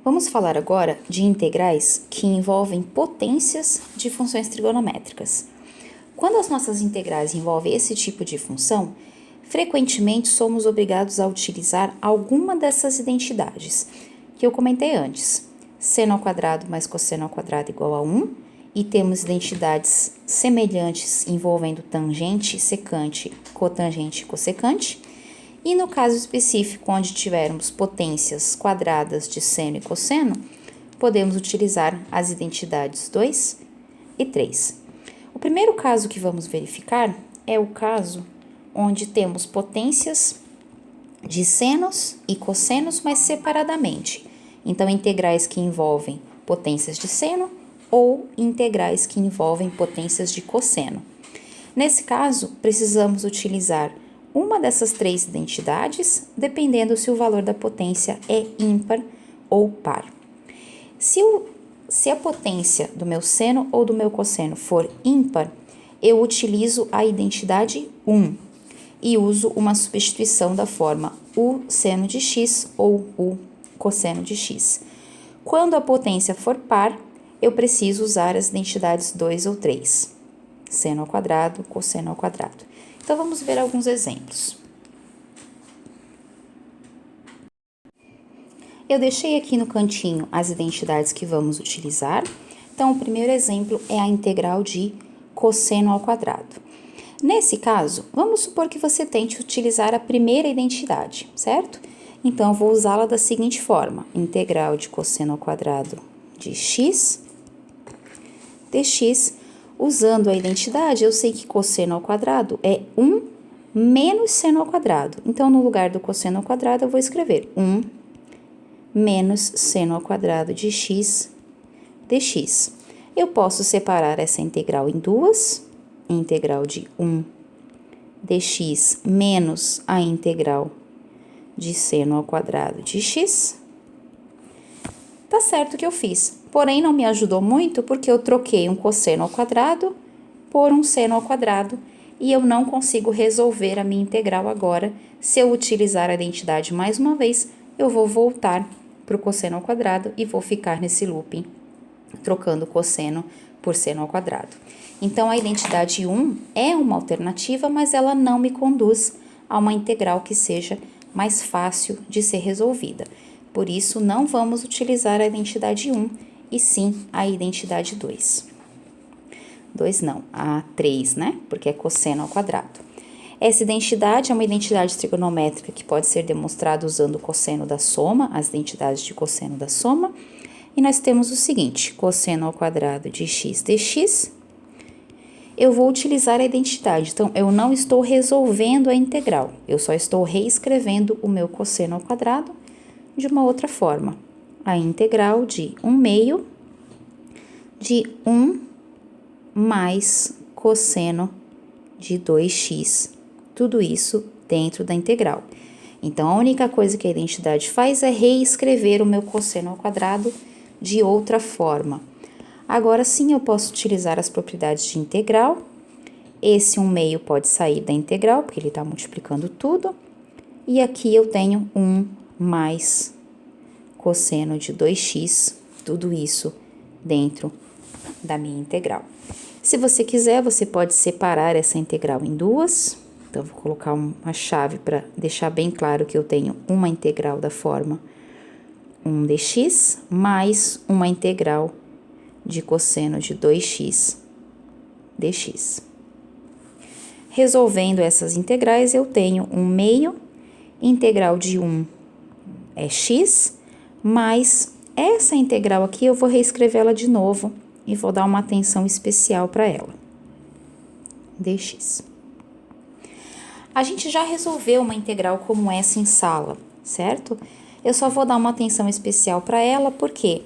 Vamos falar agora de integrais que envolvem potências de funções trigonométricas. Quando as nossas integrais envolvem esse tipo de função, frequentemente somos obrigados a utilizar alguma dessas identidades que eu comentei antes. Seno ao quadrado mais cosseno ao quadrado igual a 1, e temos identidades semelhantes envolvendo tangente, secante, cotangente e cossecante. E no caso específico, onde tivermos potências quadradas de seno e cosseno, podemos utilizar as identidades 2 e 3. O primeiro caso que vamos verificar é o caso onde temos potências de senos e cossenos, mas separadamente. Então, integrais que envolvem potências de seno ou integrais que envolvem potências de cosseno. Nesse caso, precisamos utilizar uma dessas três identidades, dependendo se o valor da potência é ímpar ou par. Se a potência do meu seno ou do meu cosseno for ímpar, eu utilizo a identidade 1 e uso uma substituição da forma u seno de x ou u cosseno de x. Quando a potência for par, eu preciso usar as identidades 2 ou 3, seno ao quadrado, cosseno ao quadrado. Então, vamos ver alguns exemplos. Eu deixei aqui no cantinho as identidades que vamos utilizar. Então, o primeiro exemplo é a integral de cosseno ao quadrado. Nesse caso, vamos supor que você tente utilizar a primeira identidade, certo? Então, eu vou usá-la da seguinte forma: integral de cosseno ao quadrado de x dx. Usando a identidade, eu sei que cosseno ao quadrado é 1 menos seno ao quadrado. Então, no lugar do cosseno ao quadrado, eu vou escrever 1 menos seno ao quadrado de x dx. Eu posso separar essa integral em duas, integral de 1 dx menos a integral de seno ao quadrado de x. Tá certo que eu fiz, porém não me ajudou muito porque eu troquei um cosseno ao quadrado por um seno ao quadrado e eu não consigo resolver a minha integral agora. Se eu utilizar a identidade mais uma vez, eu vou voltar para o cosseno ao quadrado e vou ficar nesse looping, trocando cosseno por seno ao quadrado. Então, a identidade 1 é uma alternativa, mas ela não me conduz a uma integral que seja mais fácil de ser resolvida. Por isso, não vamos utilizar a identidade 1, e sim a identidade 2. 2 não, a 3, né? Porque é cosseno ao quadrado. Essa identidade é uma identidade trigonométrica que pode ser demonstrada usando o cosseno da soma, as identidades de cosseno da soma. E nós temos o seguinte: cosseno ao quadrado de x dx. Eu vou utilizar a identidade, então eu não estou resolvendo a integral, eu só estou reescrevendo o meu cosseno ao quadrado de uma outra forma. A integral de 1 meio de 1 mais cosseno de 2x. Tudo isso dentro da integral. Então, a única coisa que a identidade faz é reescrever o meu cosseno ao quadrado de outra forma. Agora sim, eu posso utilizar as propriedades de integral. Esse 1 meio pode sair da integral, porque ele está multiplicando tudo. E aqui eu tenho 1 mais cosseno de 2x, tudo isso dentro da minha integral. Se você quiser, você pode separar essa integral em duas. Então, vou colocar uma chave para deixar bem claro que eu tenho uma integral da forma 1 dx mais uma integral de cosseno de 2x dx. Resolvendo essas integrais, eu tenho 1 meio, integral de 1 é x, mas essa integral aqui eu vou reescrevê-la de novo e vou dar uma atenção especial para ela. dx. A gente já resolveu uma integral como essa em sala, certo? Eu só vou dar uma atenção especial para ela, por quê?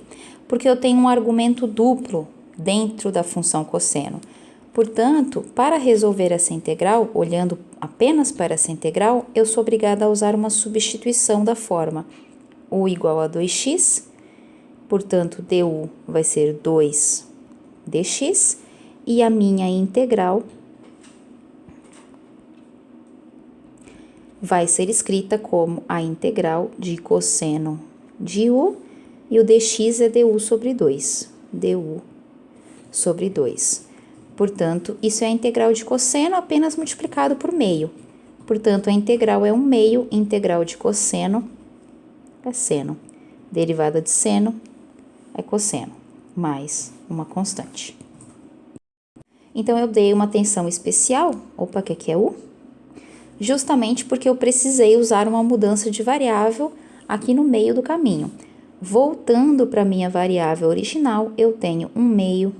Porque eu tenho um argumento duplo dentro da função cosseno. Portanto, para resolver essa integral, olhando apenas para essa integral, eu sou obrigada a usar uma substituição da forma u igual a 2x, portanto, du vai ser 2 dx, e a minha integral vai ser escrita como a integral de cosseno de u e o dx é du sobre 2. du sobre 2. Portanto, isso é a integral de cosseno apenas multiplicado por meio. Portanto, a integral é 1 meio, integral de cosseno é seno. Derivada de seno é cosseno, mais uma constante. Então, eu dei uma atenção especial, opa, que aqui é U? Justamente porque eu precisei usar uma mudança de variável aqui no meio do caminho. Voltando para a minha variável original, eu tenho 1 meio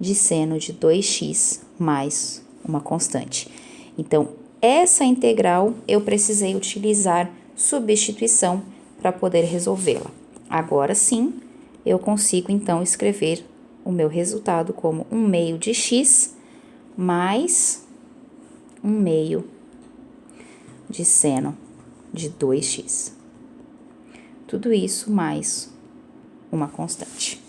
de seno de 2x mais uma constante. Então, essa integral eu precisei utilizar substituição para poder resolvê-la. Agora sim, eu consigo então escrever o meu resultado como 1 meio de x mais 1 meio de seno de 2x. Tudo isso mais uma constante.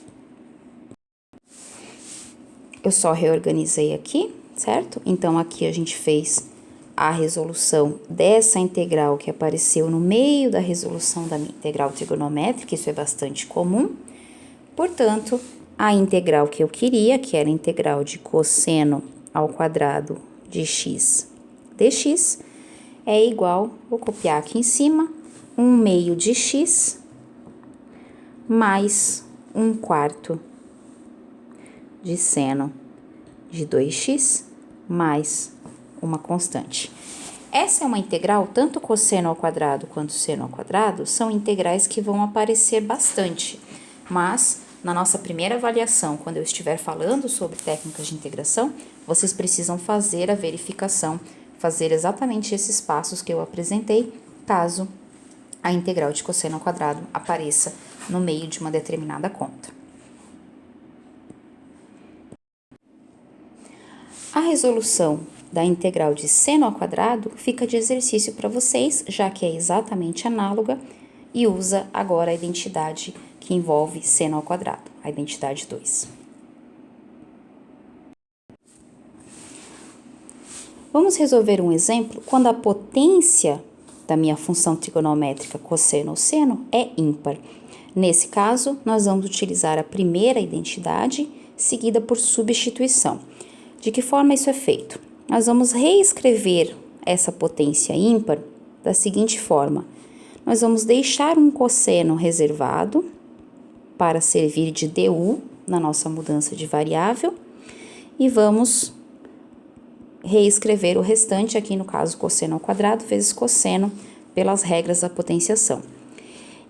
Eu só reorganizei aqui, certo? Então, aqui a gente fez a resolução dessa integral que apareceu no meio da resolução da minha integral trigonométrica, isso é bastante comum. Portanto, a integral que eu queria, que era a integral de cosseno ao quadrado de x dx, é igual, vou copiar aqui em cima, 1 meio de x mais 1 quarto de seno de 2x mais uma constante. Essa é uma integral, tanto cosseno ao quadrado quanto seno ao quadrado, são integrais que vão aparecer bastante, mas na nossa primeira avaliação, quando eu estiver falando sobre técnicas de integração, vocês precisam fazer a verificação, fazer exatamente esses passos que eu apresentei, caso a integral de cosseno ao quadrado apareça no meio de uma determinada conta. A resolução da integral de seno ao quadrado fica de exercício para vocês, já que é exatamente análoga e usa agora a identidade que envolve seno ao quadrado, a identidade 2. Vamos resolver um exemplo quando a potência da minha função trigonométrica cosseno ou seno é ímpar. Nesse caso, nós vamos utilizar a primeira identidade, seguida por substituição. De que forma isso é feito? Nós vamos reescrever essa potência ímpar da seguinte forma. Nós vamos deixar um cosseno reservado para servir de du na nossa mudança de variável e vamos reescrever o restante, aqui no caso cosseno ao quadrado vezes cosseno, pelas regras da potenciação.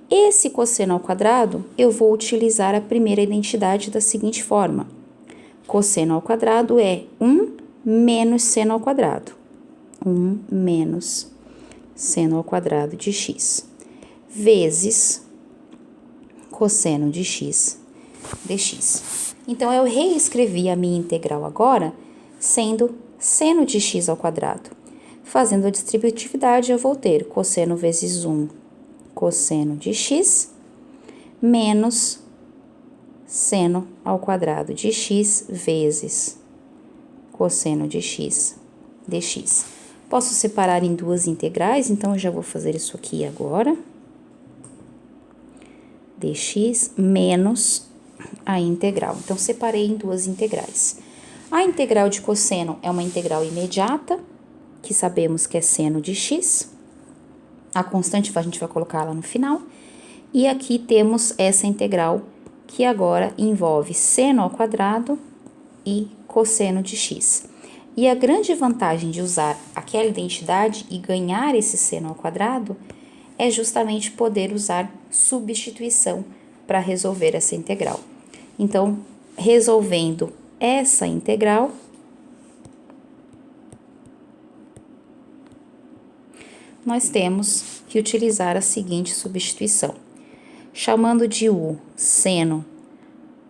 Esse cosseno ao quadrado, eu vou utilizar a primeira identidade da seguinte forma. Cosseno ao quadrado é 1 menos seno ao quadrado. 1 menos seno ao quadrado de x, vezes cosseno de x dx. Então, eu reescrevi a minha integral agora, sendo seno de x ao quadrado. Fazendo a distributividade, eu vou ter cosseno vezes 1 cosseno de x, menos seno ao quadrado de x vezes cosseno de x dx. Posso separar em duas integrais, então eu já vou fazer isso aqui agora. Dx menos a integral. Então, separei em duas integrais. A integral de cosseno é uma integral imediata, que sabemos que é seno de x. A constante a gente vai colocar lá no final. E aqui temos essa integral que agora envolve seno ao quadrado e cosseno de x. E a grande vantagem de usar aquela identidade e ganhar esse seno ao quadrado é justamente poder usar substituição para resolver essa integral. Então, resolvendo essa integral, nós temos que utilizar a seguinte substituição. Chamando de u seno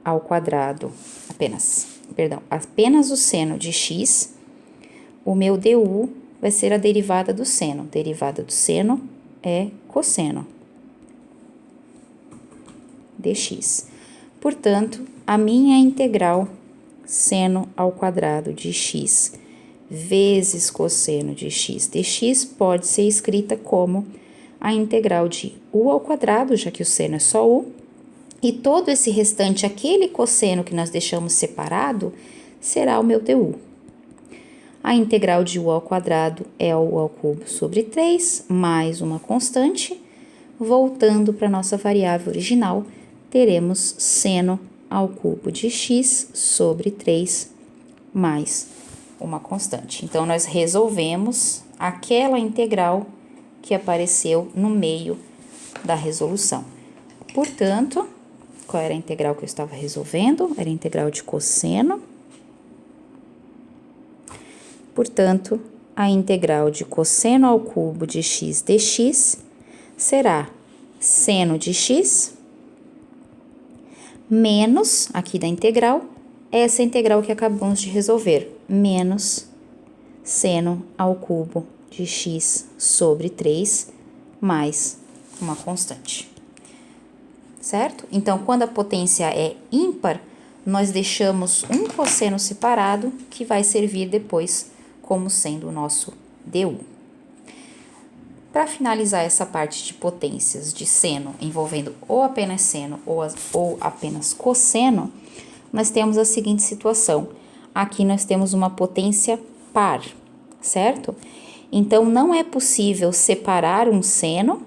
ao quadrado, apenas o seno de x, o meu du vai ser a derivada do seno. Derivada do seno é cosseno dx. Portanto, a minha integral seno ao quadrado de x vezes cosseno de x dx pode ser escrita como a integral de u ao quadrado, já que o seno é só u, E todo esse restante, aquele cosseno que nós deixamos separado, será o meu DU. A integral de u ao quadrado é u ao cubo sobre 3, mais uma constante. Voltando para a nossa variável original, teremos seno ao cubo de x sobre 3, mais uma constante. Então, nós resolvemos aquela integral que apareceu no meio da resolução. Portanto, qual era a integral que eu estava resolvendo? Era a integral de cosseno. Portanto, a integral de cosseno ao cubo de x dx será seno de x menos, aqui da integral, essa integral que acabamos de resolver, menos seno ao cubo de x sobre 3 mais uma constante. Certo? Então, quando a potência é ímpar, nós deixamos um cosseno separado que vai servir depois como sendo o nosso DU. Para finalizar essa parte de potências de seno envolvendo ou apenas seno ou apenas cosseno, nós temos a seguinte situação. Aqui nós temos uma potência par, certo? Então, não é possível separar um seno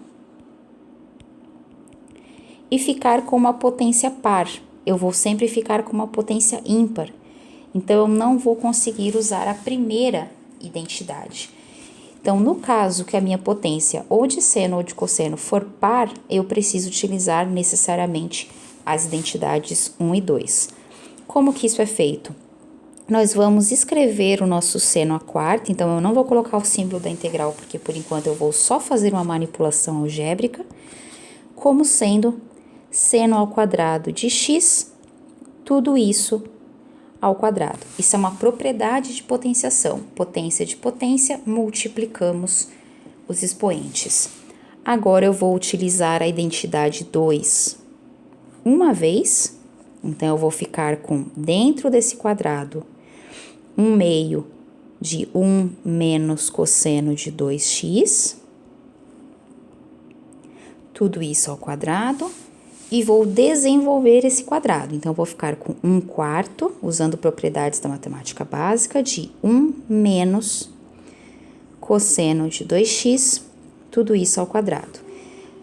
e ficar com uma potência par. Eu vou sempre ficar com uma potência ímpar. Então, eu não vou conseguir usar a primeira identidade. Então, no caso que a minha potência ou de seno ou de cosseno for par, eu preciso utilizar necessariamente as identidades 1 e 2. Como que isso é feito? Nós vamos escrever o nosso seno à quarta, então eu não vou colocar o símbolo da integral, porque por enquanto eu vou só fazer uma manipulação algébrica, como sendo seno ao quadrado de x, tudo isso ao quadrado. Isso é uma propriedade de potenciação. Potência de potência, multiplicamos os expoentes. Agora eu vou utilizar a identidade 2 uma vez. Então, eu vou ficar com, dentro desse quadrado, 1 meio de 1 menos cosseno de 2x. Tudo isso ao quadrado. E vou desenvolver esse quadrado. Então, eu vou ficar com 1 quarto, usando propriedades da matemática básica, de 1 menos cosseno de 2x, tudo isso ao quadrado.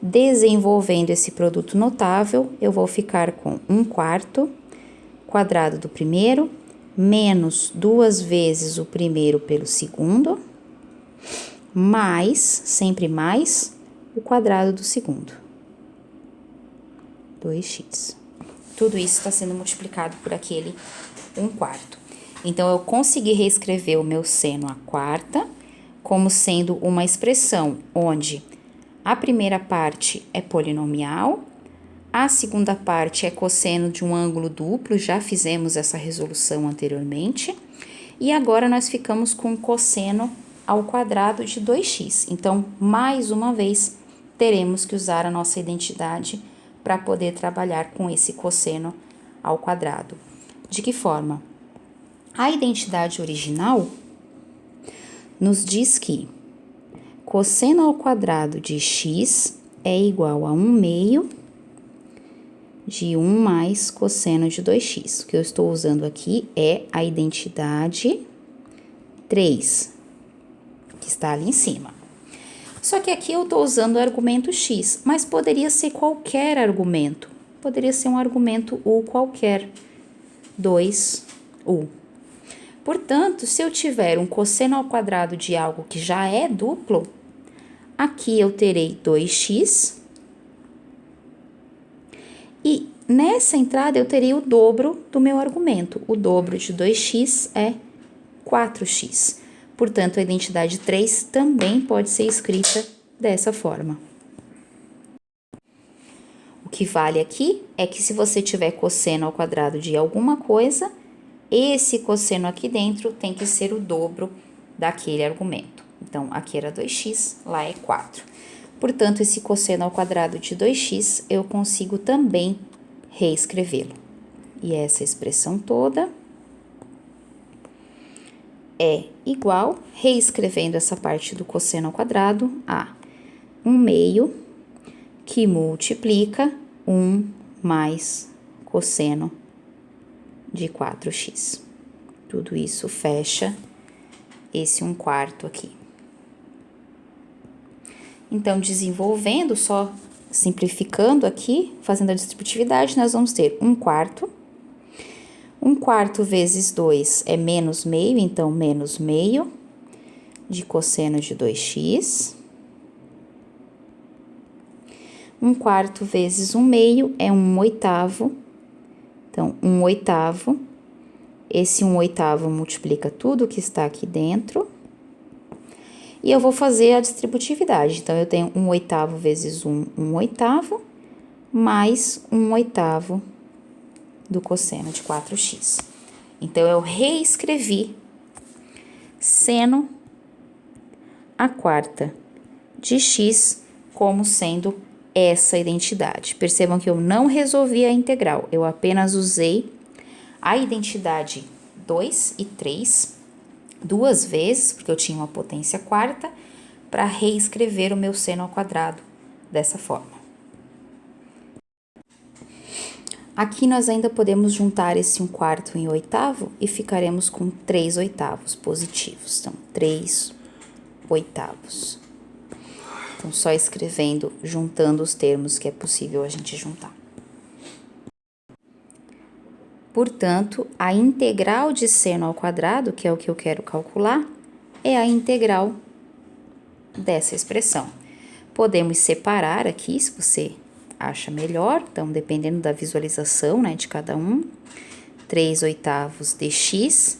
Desenvolvendo esse produto notável, eu vou ficar com 1 quarto, quadrado do primeiro, menos 2 vezes o primeiro pelo segundo, mais, sempre mais, o quadrado do segundo. 2x. Tudo isso está sendo multiplicado por aquele 1 quarto. Então, eu consegui reescrever o meu seno à quarta como sendo uma expressão onde a primeira parte é polinomial, a segunda parte é cosseno de um ângulo duplo, já fizemos essa resolução anteriormente, e agora nós ficamos com cosseno ao quadrado de 2x. Então, mais uma vez, teremos que usar a nossa identidade para poder trabalhar com esse cosseno ao quadrado. De que forma? A identidade original nos diz que cosseno ao quadrado de x é igual a 1 meio de 1 mais cosseno de 2x. O que eu estou usando aqui é a identidade 3, que está ali em cima. Só que aqui eu estou usando o argumento x, mas poderia ser qualquer argumento. Poderia ser um argumento u qualquer, 2u. Portanto, se eu tiver um cosseno ao quadrado de algo que já é duplo, aqui eu terei 2x. E nessa entrada eu terei o dobro do meu argumento. O dobro de 2x é 4x. Portanto, a identidade 3 também pode ser escrita dessa forma. O que vale aqui é que se você tiver cosseno ao quadrado de alguma coisa, esse cosseno aqui dentro tem que ser o dobro daquele argumento. Então, aqui era 2x, lá é 4. Portanto, esse cosseno ao quadrado de 2x, eu consigo também reescrevê-lo. E essa expressão toda é igual, reescrevendo essa parte do cosseno ao quadrado, a 1 meio que multiplica 1 mais cosseno de 4x. Tudo isso fecha esse 1/4 aqui. Então, desenvolvendo, só simplificando aqui, fazendo a distributividade, nós vamos ter 1/4. 1/4 vezes 2 é menos meio, então, menos meio de cosseno de 2x. 1/4 vezes 1/2 é 1/8. Então, 1/8. Esse 1/8 multiplica tudo que está aqui dentro. E eu vou fazer a distributividade. Então, eu tenho 1/8 vezes 1, 1/8, mais 1/8 do cosseno de 4x. Então, eu reescrevi seno a quarta de x como sendo essa identidade. Percebam que eu não resolvi a integral, eu apenas usei a identidade 2 e 3 duas vezes, porque eu tinha uma potência quarta, para reescrever o meu seno ao quadrado dessa forma. Aqui nós ainda podemos juntar esse 1/4 em oitavo e ficaremos com 3/8 positivos. Então, 3/8. Então, só escrevendo, juntando os termos que é possível a gente juntar. Portanto, a integral de seno ao quadrado, que é o que eu quero calcular, é a integral dessa expressão. Podemos separar aqui, se você acha melhor, então, dependendo da visualização, né, de cada um, 3/8 de x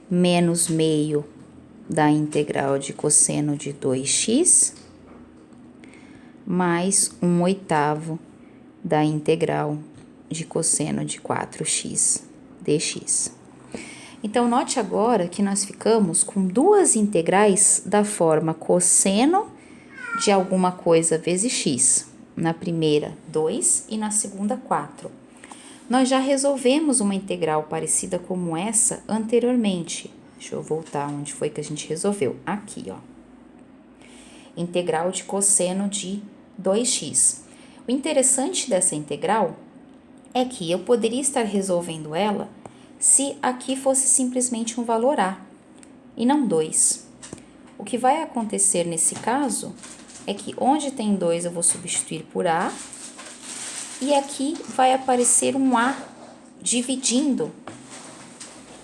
menos meio da integral de cosseno de 2x mais 1/8 da integral de cosseno de 4x dx. Então, note agora que nós ficamos com duas integrais da forma cosseno de alguma coisa vezes x. Na primeira, 2 e na segunda, 4. Nós já resolvemos uma integral parecida como essa anteriormente. Deixa eu voltar onde foi que a gente resolveu. Aqui, ó. Integral de cosseno de 2x. O interessante dessa integral é que eu poderia estar resolvendo ela se aqui fosse simplesmente um valor a e não 2. O que vai acontecer nesse caso é que onde tem 2 eu vou substituir por a e aqui vai aparecer um a dividindo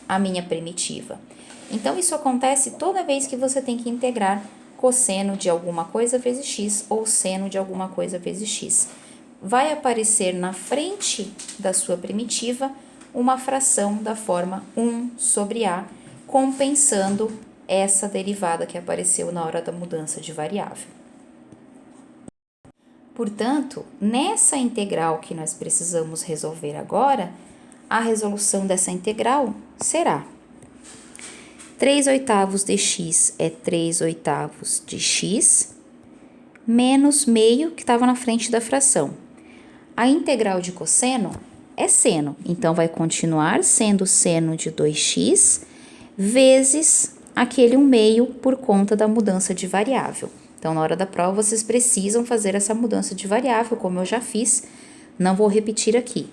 a minha primitiva. Então, isso acontece toda vez que você tem que integrar cosseno de alguma coisa vezes x ou seno de alguma coisa vezes x. Vai aparecer na frente da sua primitiva uma fração da forma 1/a, compensando essa derivada que apareceu na hora da mudança de variável. Portanto, nessa integral que nós precisamos resolver agora, a resolução dessa integral será 3/8 de x é 3/8 de x, menos meio que estava na frente da fração. A integral de cosseno é seno, então vai continuar sendo seno de 2x vezes aquele 1/2 por conta da mudança de variável. Então, na hora da prova, vocês precisam fazer essa mudança de variável, como eu já fiz, não vou repetir aqui.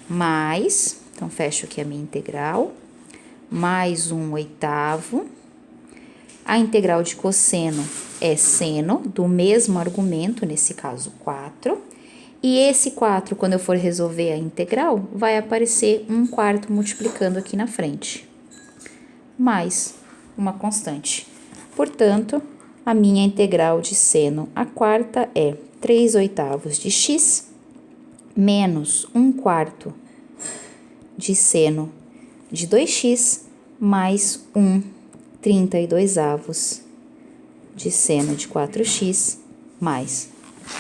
Mais, então, fecho aqui a minha integral, mais 1/8. A integral de cosseno é seno, do mesmo argumento, nesse caso, 4. E esse 4, quando eu for resolver a integral, vai aparecer 1/4 multiplicando aqui na frente. Mais uma constante. Portanto, a minha integral de seno a quarta é 3/8 de x menos 1/4 de seno de 2x mais 1/32 de seno de 4x mais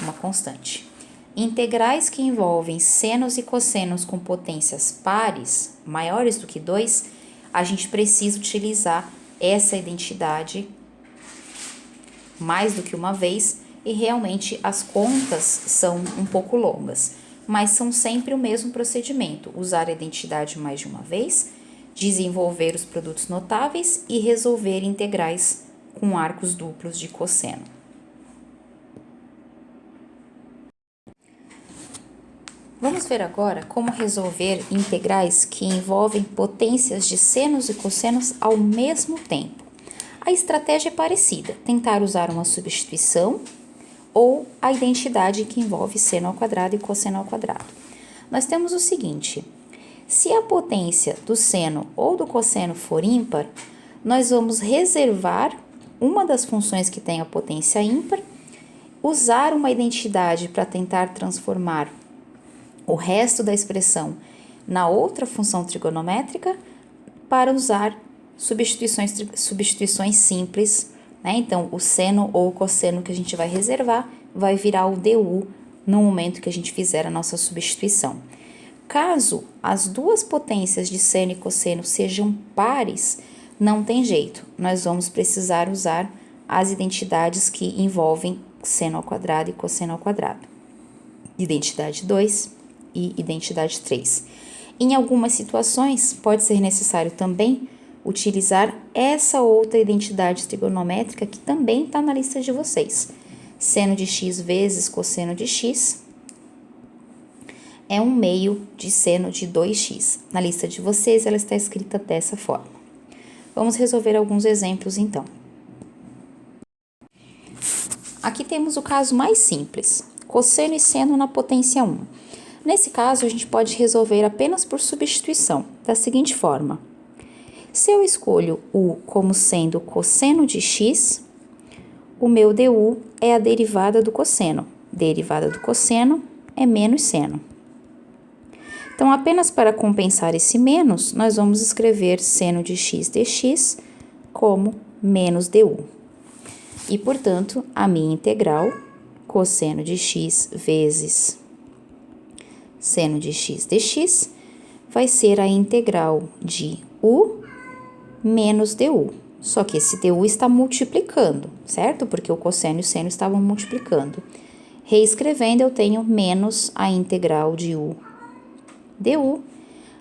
uma constante. Integrais que envolvem senos e cossenos com potências pares, maiores do que 2, a gente precisa utilizar essa identidade mais do que uma vez e realmente as contas são um pouco longas, mas são sempre o mesmo procedimento: usar a identidade mais de uma vez, desenvolver os produtos notáveis e resolver integrais com arcos duplos de cosseno. Vamos ver agora como resolver integrais que envolvem potências de senos e cossenos ao mesmo tempo. A estratégia é parecida, tentar usar uma substituição ou a identidade que envolve seno ao quadrado e cosseno ao quadrado. Nós temos o seguinte: se a potência do seno ou do cosseno for ímpar, nós vamos reservar uma das funções que tem a potência ímpar, usar uma identidade para tentar transformar o resto da expressão na outra função trigonométrica para usar substituições simples, né? Então, o seno ou o cosseno que a gente vai reservar vai virar o du no momento que a gente fizer a nossa substituição. Caso as duas potências de seno e cosseno sejam pares, não tem jeito, nós vamos precisar usar as identidades que envolvem seno ao quadrado e cosseno ao quadrado. Identidade 2 e identidade 3. Em algumas situações, pode ser necessário também utilizar essa outra identidade trigonométrica que também está na lista de vocês. Seno de x vezes cosseno de x é 1/2 de seno de 2x. Na lista de vocês, ela está escrita dessa forma. Vamos resolver alguns exemplos, então. Aqui temos o caso mais simples, cosseno e seno na potência 1. Nesse caso, a gente pode resolver apenas por substituição, da seguinte forma. Se eu escolho u como sendo cosseno de x, o meu du é a derivada do cosseno. Derivada do cosseno é menos seno. Então, apenas para compensar esse menos, nós vamos escrever seno de x dx como menos du. E, portanto, a minha integral, cosseno de x vezes seno de x dx, vai ser a integral de u menos du. Só que esse du está multiplicando, certo? Porque o cosseno e o seno estavam multiplicando. Reescrevendo, eu tenho menos a integral de u du.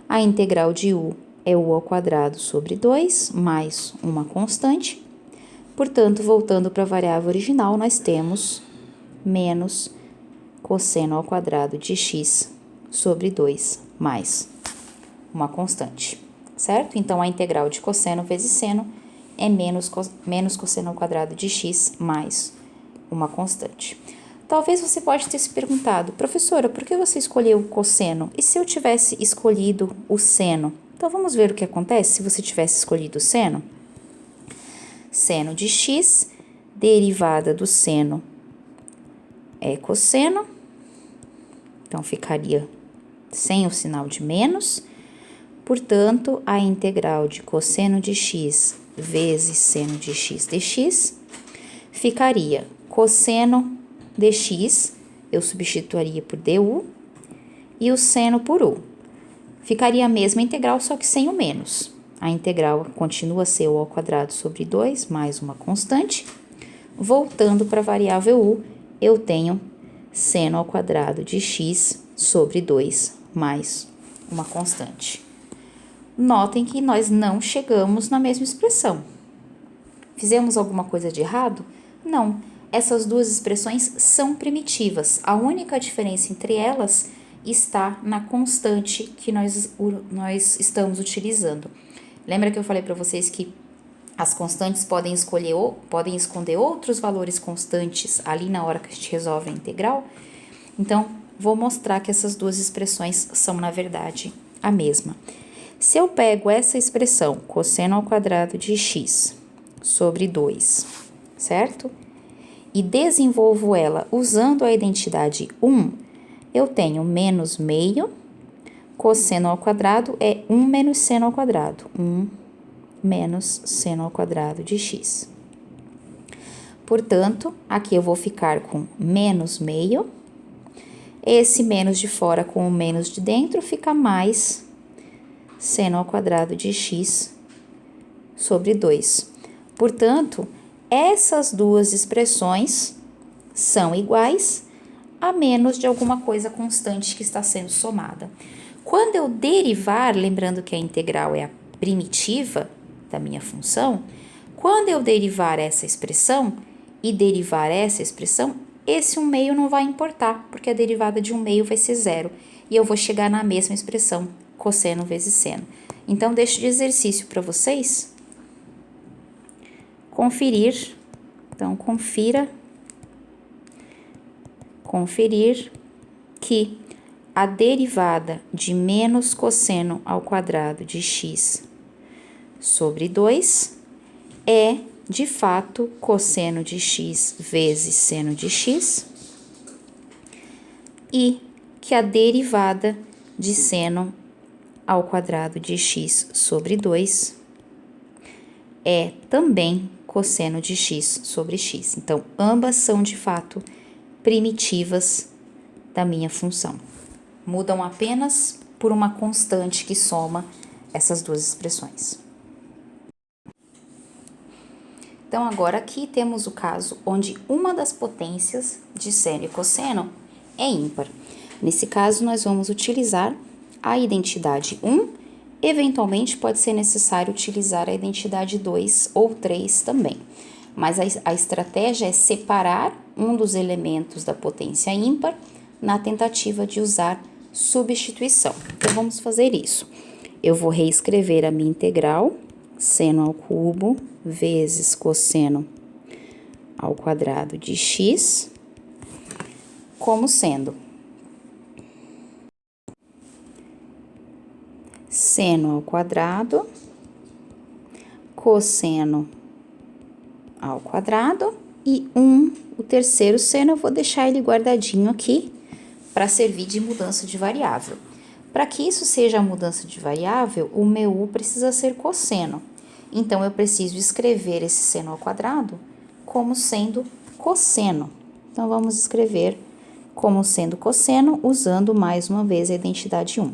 A integral de u é u ao quadrado sobre 2, mais uma constante. Portanto, voltando para a variável original, nós temos menos cosseno ao quadrado de x sobre 2, mais uma constante, certo? Então, a integral de cosseno vezes seno é menos cosseno ao quadrado de x mais uma constante. Talvez você pode ter se perguntado, professora, por que você escolheu o cosseno? E se eu tivesse escolhido o seno? Então, vamos ver o que acontece se você tivesse escolhido o seno? Seno de x, derivada do seno é cosseno, então ficaria sem o sinal de menos, portanto, a integral de cosseno de x vezes seno de x dx ficaria cosseno dx, eu substituiria por du, e o seno por u. Ficaria a mesma integral, só que sem o menos. A integral continua a ser u ao quadrado sobre 2, mais uma constante. Voltando para a variável u, eu tenho seno ao quadrado de x sobre 2, mais uma constante. Notem que nós não chegamos na mesma expressão. Fizemos alguma coisa de errado? Não. Essas duas expressões são primitivas. A única diferença entre elas está na constante que nós estamos utilizando. Lembra que eu falei para vocês que as constantes podem esconder outros valores constantes ali na hora que a gente resolve a integral? Então, vou mostrar que essas duas expressões são, na verdade, a mesma. Se eu pego essa expressão, cosseno ao quadrado de x sobre 2, certo? E desenvolvo ela usando a identidade 1, eu tenho menos meio, cosseno ao quadrado é 1 menos seno ao quadrado, 1 menos seno ao quadrado de x. Portanto, aqui eu vou ficar com menos meio, esse menos de fora com o menos de dentro fica mais seno ao quadrado de x sobre 2. Portanto, essas duas expressões são iguais, a menos de alguma coisa constante que está sendo somada. Quando eu derivar, lembrando que a integral é a primitiva da minha função, quando eu derivar essa expressão e derivar essa expressão, esse 1/2 não vai importar, porque a derivada de 1/2 vai ser 0. E eu vou chegar na mesma expressão, cosseno vezes seno. Então, deixo de exercício para vocês conferir. Então, conferir que a derivada de menos cosseno ao quadrado de x sobre 2 é, de fato, cosseno de x vezes seno de x, e que a derivada de seno ao quadrado de x sobre 2 é também cosseno de x sobre x. Então, ambas são, de fato, primitivas da minha função. Mudam apenas por uma constante que soma essas duas expressões. Então, agora aqui temos o caso onde uma das potências de seno e cosseno é ímpar. Nesse caso, nós vamos utilizar a identidade 1, eventualmente pode ser necessário utilizar a identidade 2 ou 3 também. Mas a estratégia é separar um dos elementos da potência ímpar na tentativa de usar substituição. Então, vamos fazer isso. Eu vou reescrever a minha integral, seno ao cubo vezes cosseno ao quadrado de x, como sendo seno ao quadrado, cosseno ao quadrado e o terceiro seno, eu vou deixar ele guardadinho aqui para servir de mudança de variável. Para que isso seja a mudança de variável, o meu u precisa ser cosseno. Então, eu preciso escrever esse seno ao quadrado como sendo cosseno. Então, vamos escrever como sendo cosseno, usando mais uma vez a identidade 1.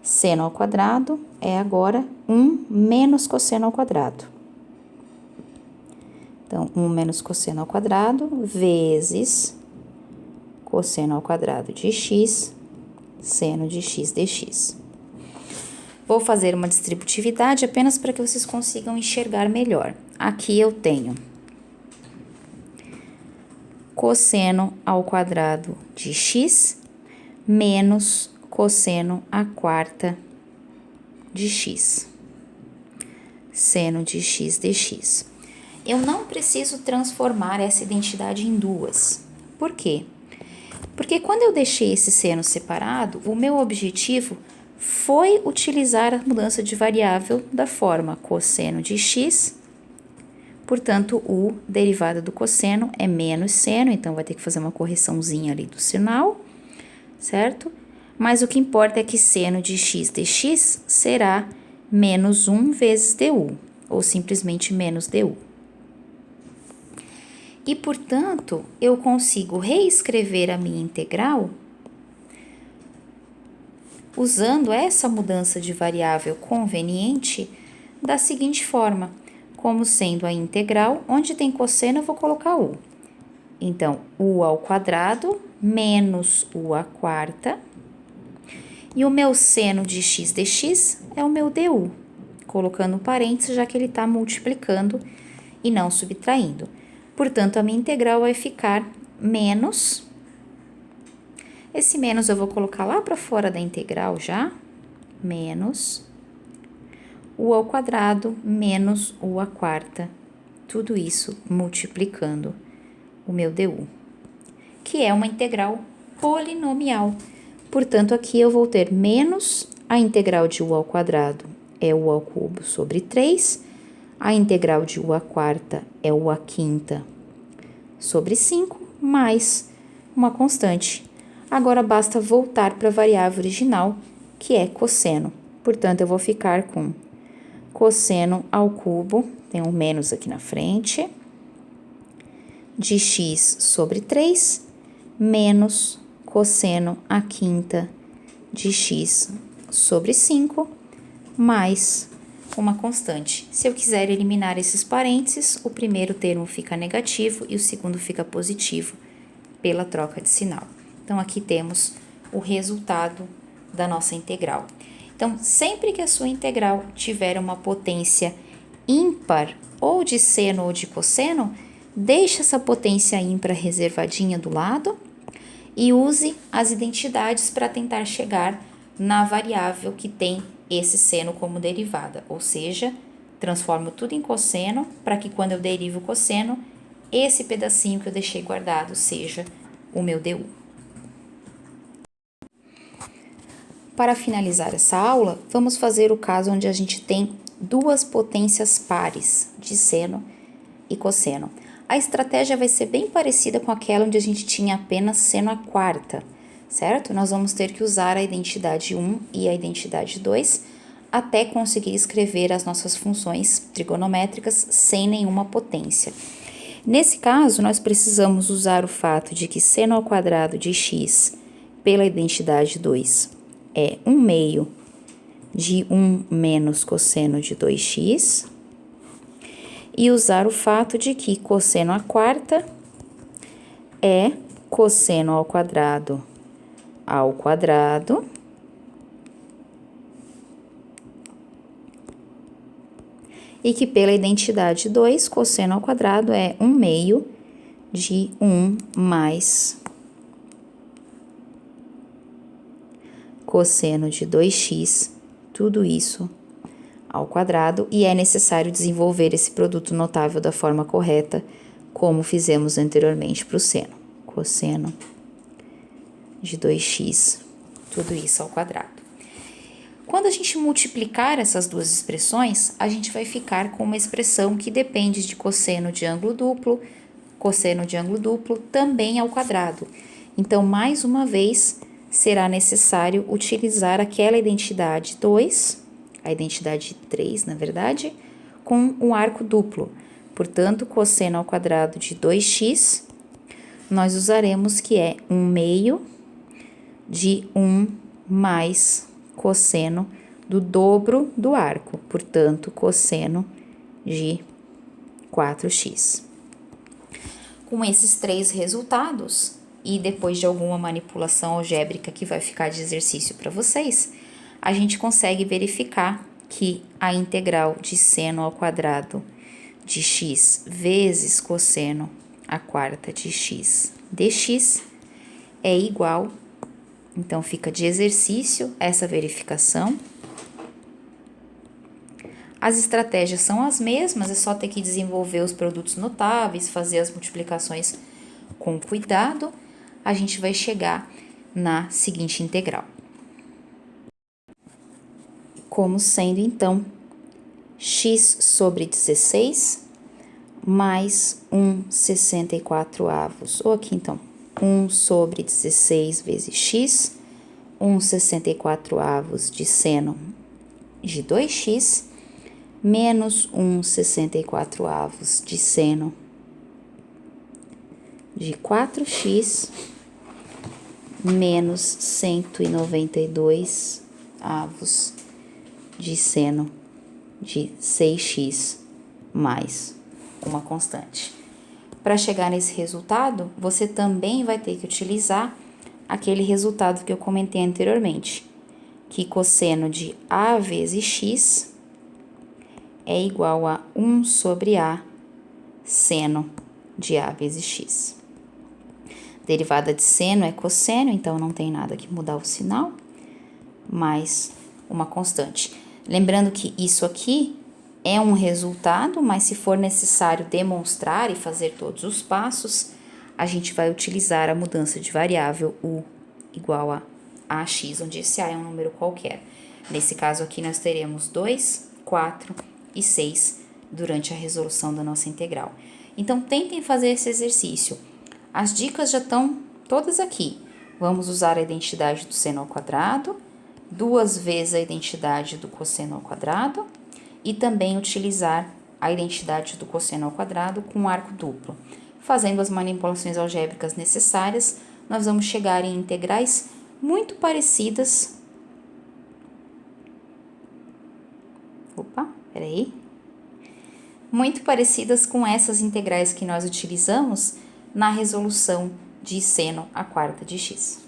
Seno ao quadrado é agora 1 menos cosseno ao quadrado. Então, 1 menos cosseno ao quadrado vezes cosseno ao quadrado de x, seno de x dx. Vou fazer uma distributividade apenas para que vocês consigam enxergar melhor. Aqui eu tenho cosseno ao quadrado de x menos cosseno à quarta de x, seno de x dx. Eu não preciso transformar essa identidade em duas. Por quê? Porque quando eu deixei esse seno separado, o meu objetivo foi utilizar a mudança de variável da forma cosseno de x, portanto, o derivada do cosseno é menos seno, então vai ter que fazer uma correçãozinha ali do sinal, certo? Mas o que importa é que seno de x dx será menos 1 vezes du, ou simplesmente menos du. E, portanto, eu consigo reescrever a minha integral usando essa mudança de variável conveniente da seguinte forma, como sendo a integral, onde tem cosseno eu vou colocar u. Então, u ao quadrado menos u à quarta, e o meu seno de x dx é o meu du, colocando parênteses, já que ele está multiplicando e não subtraindo. Portanto, a minha integral vai ficar menos, esse menos eu vou colocar lá para fora da integral já, menos u ao quadrado menos u à quarta, tudo isso multiplicando o meu du, que é uma integral polinomial. Portanto, aqui eu vou ter menos a integral de u ao quadrado é u ao cubo sobre 3, a integral de u à quarta é u à quinta sobre 5, mais uma constante. Agora, basta voltar para a variável original, que é cosseno. Portanto, eu vou ficar com cosseno ao cubo, tem um menos aqui na frente, de x sobre 3, menos cosseno à quinta de x sobre 5, mais uma constante. Se eu quiser eliminar esses parênteses, o primeiro termo fica negativo e o segundo fica positivo pela troca de sinal. Então, aqui temos o resultado da nossa integral. Então, sempre que a sua integral tiver uma potência ímpar, ou de seno ou de cosseno, Deixe essa potência ímpar reservadinha do lado e use as identidades para tentar chegar na variável que tem esse seno como derivada, ou seja, transformo tudo em cosseno para que quando eu derivo o cosseno, esse pedacinho que eu deixei guardado seja o meu DU. Para finalizar essa aula, vamos fazer o caso onde a gente tem duas potências pares de seno e cosseno. A estratégia vai ser bem parecida com aquela onde a gente tinha apenas seno à quarta, certo? Nós vamos ter que usar a identidade 1 e a identidade 2 até conseguir escrever as nossas funções trigonométricas sem nenhuma potência. Nesse caso, nós precisamos usar o fato de que seno ao quadrado de x pela identidade 2 é 1 meio de 1 menos cosseno de 2x, e usar o fato de que cosseno à quarta é cosseno ao quadrado, e que pela identidade 2, cosseno ao quadrado é 1 meio de 1 mais cosseno de 2x, tudo isso ao quadrado, e é necessário desenvolver esse produto notável da forma correta, como fizemos anteriormente para o seno. Cosseno de 2x, tudo isso ao quadrado. Quando a gente multiplicar essas duas expressões, a gente vai ficar com uma expressão que depende de cosseno de ângulo duplo também ao quadrado. Então, mais uma vez, será necessário utilizar aquela identidade 2, a identidade 3, na verdade, com um arco duplo. Portanto, cosseno ao quadrado de 2x, nós usaremos que é 1 meio de 1 mais cosseno do dobro do arco, portanto, cosseno de 4x. Com esses três resultados, e depois de alguma manipulação algébrica que vai ficar de exercício para vocês, a gente consegue verificar que a integral de seno ao quadrado de x vezes cosseno à quarta de x dx é igual, então fica de exercício essa verificação. As estratégias são as mesmas, é só ter que desenvolver os produtos notáveis, fazer as multiplicações com cuidado, a gente vai chegar na seguinte integral. Como sendo, então, x sobre 16 mais 1/64, ou aqui, então, 1 sobre 16 vezes x, 1/64 de seno de 2x, menos 1/64 de seno de 4x, menos 192 avos de seno de 6x mais uma constante. Para chegar nesse resultado, você também vai ter que utilizar aquele resultado que eu comentei anteriormente, que cosseno de a vezes x é igual a 1 sobre a seno de a vezes x. Derivada de seno é cosseno, então não tem nada que mudar o sinal, mais uma constante. Lembrando que isso aqui é um resultado, mas se for necessário demonstrar e fazer todos os passos, a gente vai utilizar a mudança de variável u igual a ax, onde esse a é um número qualquer. Nesse caso aqui, nós teremos 2, 4 e 6 durante a resolução da nossa integral. Então, tentem fazer esse exercício. As dicas já estão todas aqui. Vamos usar a identidade do seno ao quadrado, 2 vezes a identidade do cosseno ao quadrado, e também utilizar a identidade do cosseno ao quadrado com um arco duplo. Fazendo as manipulações algébricas necessárias, nós vamos chegar em integrais muito parecidas. Muito parecidas com essas integrais que nós utilizamos na resolução de seno à quarta de x.